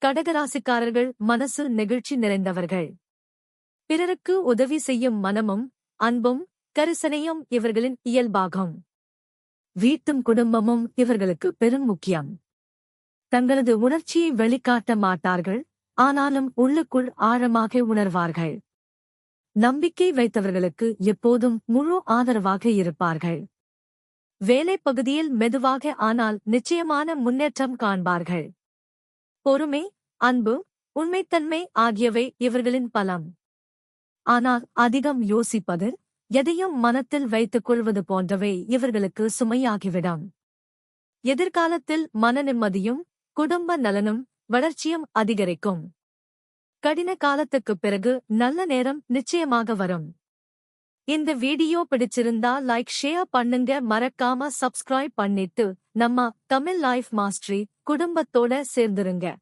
கடகராசிக்காரர்கள் மனசு நெகிழ்ச்சி நிறைந்தவர்கள். பிறருக்கு உதவி செய்யும் மனமும் அன்பும் கரிசனையும் இவர்களின் இயல்பாகும். வீட்டும் குடும்பமும் இவர்களுக்கு பெரும் முக்கியம். தங்களது உணர்ச்சியை வெளிக்காட்ட மாட்டார்கள், ஆனாலும் உள்ளுக்குள் ஆழமாக உணர்வார்கள். நம்பிக்கை வைத்தவர்களுக்கு எப்போதும் முழு ஆதரவாக இருப்பார்கள். வேலை பகுதியில் மெதுவாக ஆனால் நிச்சயமான முன்னேற்றம் காண்பார்கள். பொறுமை, அன்பு, உண்மைத்தன்மை ஆகியவை இவர்களின் பலம். ஆனால் அதிகம் யோசிப்பது, எதையும் மனத்தில் வைத்துக் கொள்வது போன்றவை இவர்களுக்கு சுமையாகிவிடும். எதிர்காலத்தில் மன நிம்மதியும் குடும்ப நலனும் வளர்ச்சியும் அதிகரிக்கும். கடின காலத்துக்குப் பிறகு நல்ல நேரம் நிச்சயமாக வரும். இந்த வீடியோ பிடிச்சிருந்தா லைக் ஷேர் பண்ணுங்க, மறக்காம சப்ஸ்கிரைப் பண்ணிட்டு நம்ம தமிழ் லைஃப் மாஸ்டரி குடும்பத்தோட சேர்ந்துருங்க.